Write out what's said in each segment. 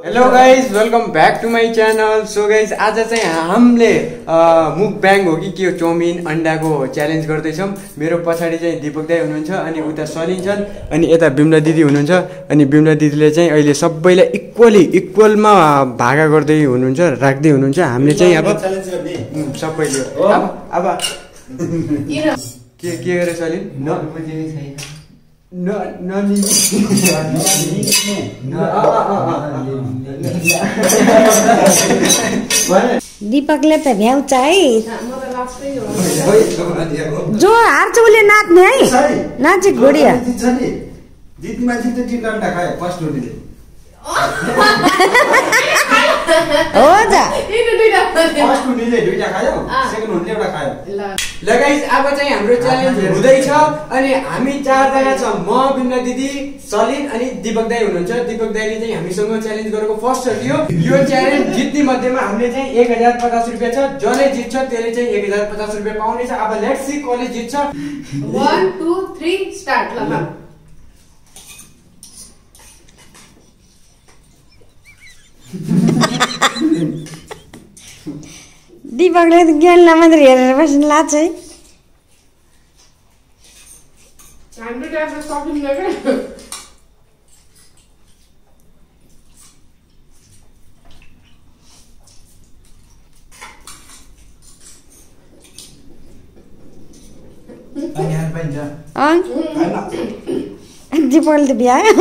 Hello guys welcome back to my channel. So guys आज चाहिँ हामीले मुकब्याङ हो कि के हो चाउमिन अन्डाको च्यालेन्ज गर्दैछौँ। मेरो पछाडि चाहिँ दीपक दाई हुनुहुन्छ अनि उता सलिन छन् अनि यता बिमला दिदी हुनुहुन्छ अनि बिमला दिदीले चाहिँ अहिले सबैलाई इक्वलमा भागा गर्दै हुनुहुन्छ राख्दै हुनुहुन्छ। हामीले चाहिँ अब सबैले अब के गरे सलिन दीपकले त भ्याउँछ है। जो हार्छ उसले नाच्ने है। नाचे घोडिया जित्ने मान्छे त तीन घण्टा खायो फर्स्ट रोटीले हो त फर्स्ट रोटीले दुईटा खायो सेकेन्ड रोटीले एउटा खायो। ल गाइस अब चाहिँ हाम्रो च्यालेन्ज हुँदैछ अनि हामी चारजना छौँ। म बिमला दिदी सलिन अनि दीपक दाई हुनुहुन्छ। दीपक दाईले चाहिँ हामीसँग च्यालेन्ज गरेको फर्स्ट थियो। यो च्यालेन्ज जित्ने मध्येमा हामीले चाहिँ 1050 रुपियाँ छ। जसले जित्छ त्यसले चाहिँ 1050 रुपियाँ पाउनेछ। अब लेट्स सी कसले जित्छ। 1 2 3 स्टार्ट ल। दीपकले त ज्ञानलाई मात्रै हेरेर बस्नु लाग्छ है। हाम्रो टाइममा सकिन्न के दीपकले त भ्यायो।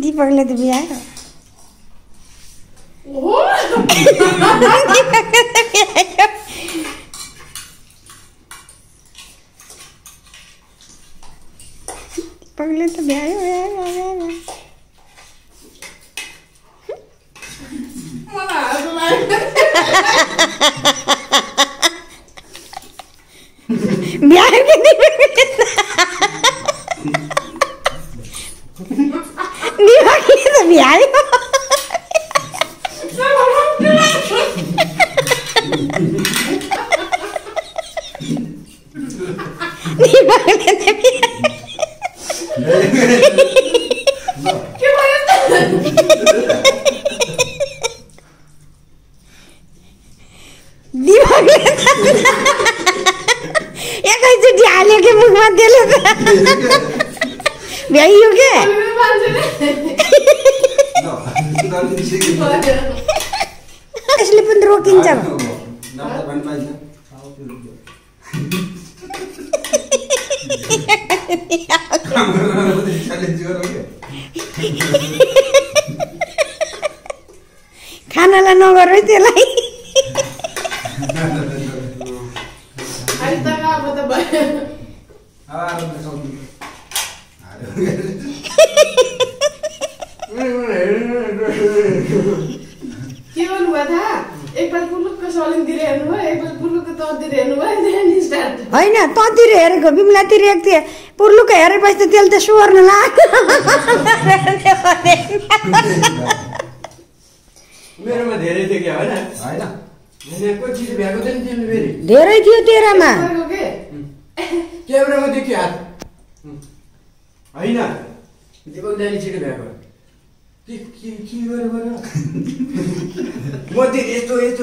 दीपकले त भ्यायो। दीपकले त भ्यायो। भ्यायो कि दीपकले त भ्यायो। एकैचोटि हाल्यो के मुखमा त्यसले त भ्याइयो के। यसले पनि रोकिन्छ। खानालाई नगर है त्यसलाई। के गर्नुभयो थाहा? एकबार पुलुक्क सलिनतिर हेर्नुभयो, एकबार पुलुक्क ततिर हेर्नुभयो, त्यहाँदेखि स्टार्ट। होइन ततिर हेरेको बिमलातिर हेरेको थिएँ। पुर्लुक्क हेरेपछि त त्यसले त सुर्न लाग्यो। मेरोमा धेरै थियो क्या होइन धेरै थियो तेरामा। क्यामेरामा देखियो हात होइन दीपक दाइले छिटो भ्याएको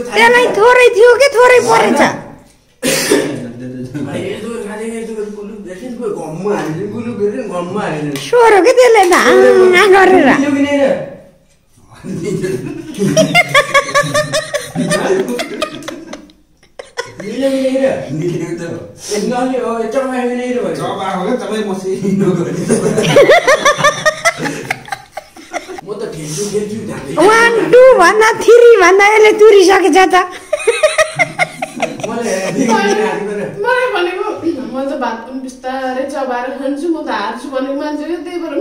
त्यसलाई थोरै थियो कि थोरै परेछ। सोरो कि त्यसले त गरेर वान टू भन्दा थ्री भन्दा यसले तुरिसकेछ त। मलाई भनेको म त भात पनि बिस्तारै चबाएर खान्छु, म त हार्छु भनेको मान्छे हो, त्यही भएर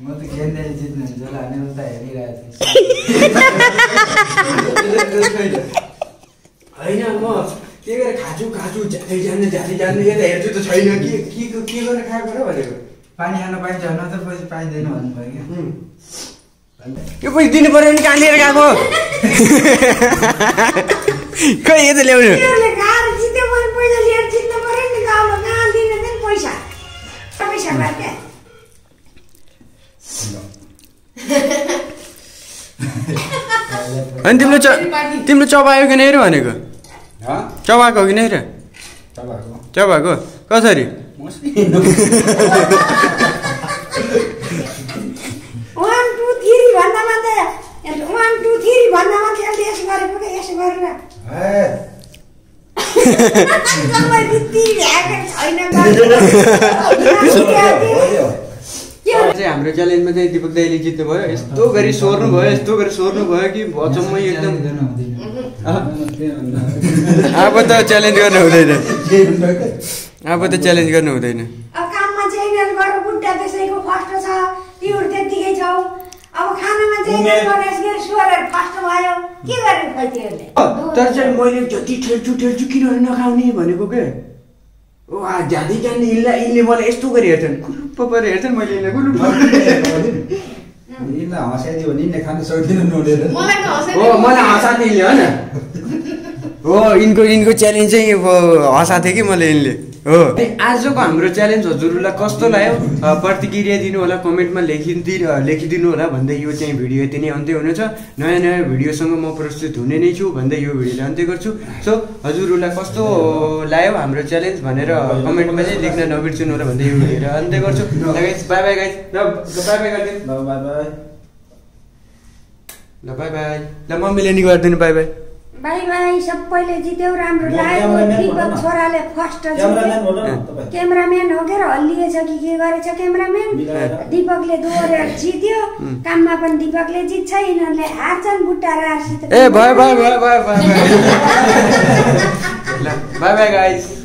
म त खेल्दै जित्नुहुन्छ होला अनि उता हेरिरहेको होइन म के गरेर खाछु जाँदै जान्ने यता हेर्छु त छैन के गरेर खाएको र भनेको। पानी खान पाइन्छ न त पछि पाइँदैन भन्नुभयो क्या। यो पैसा दिनु पर्यो नि कहाँ लिएर गएको खै यता ल्याउनु अनि तिम्रो चबायो कि नै र भनेको चबाएको कि नै र चबाएको कसरी 1 2 3 भन्दा मात्रै 1 2 3 भन्दा मात्रै अलि यसो गरेको के यसो गरेर तपाईँ बित्ती भ्याएको छैन चाहिँ हाम्रो च्यालेन्जमा चाहिँ दिपक दाइले जित्नु भयो यस्तो गरी सोर्नु भयो कि अचम्म एकदम अब त च्यालेन्ज गर्नु हुँदैन अब काममा चाहिँ यिनीहरू गरेर बुट्टा त्यसैको फर्स्ट छ तिम्रो त्यतिकै छौ अब खानामा चाहिँ गणेशले सुअरहरू फर्स्ट भयो के गर्ने खोइ तिमीहरूले तर चाहिँ मैले जति ठेल्छु किनभने नखाउने भनेको के वा ज्यादै जाने यिनले मलाई यस्तो गरी हेर्छन् कुलुप्प परेर हेर्छन् मैले यिनलाई कुलुप्प यिनलाई हँसाइदियो भने यिनले खान सक्दैन नोडेर मलाई त हो मलाई हँसाथे यिनले होइन हो यिनको च्यालेन्ज चाहिँ हँसाथे कि मलाई यिनले हो आजको हाम्रो च्यालेन्ज हजुरहरूलाई कस्तो लाग्यो प्रतिक्रिया दिनु होला कमेन्टमा लेखिदिनु होला भन्दै यो चाहिँ भिडियो यति नै अन्त्य हुनेछ नयाँ भिडियोसँग म प्रस्तुत हुने नै छु भन्दै यो भिडियोलाई अन्त्य गर्छु सो हजुरहरूलाई कस्तो लाग्यो हाम्रो च्यालेन्ज भनेर कमेन्टमा चाहिँ लेख्न नबिर्सनु होला भन्दै यो भिडियोलाई अन्त्य गर्छु बाई बाई गाइस ल बाई बाई गरिदिनु ल बाई बाई ल मम्मीले नि गरिदिनु बाई बाई बाई बाई सबैले जित्यो राम्रो लाग्यो दिपक छोराले फर्स्ट क्यामेराम्यान हो के हल्लिएछ कि के गरेछ क्यामेराम्यान दिपकले दोहोरेर जित्यो काममा पनि दिपकले जित्छ यिनीहरूले हार्छन् बुट्टा र ए बाई बाई गाइस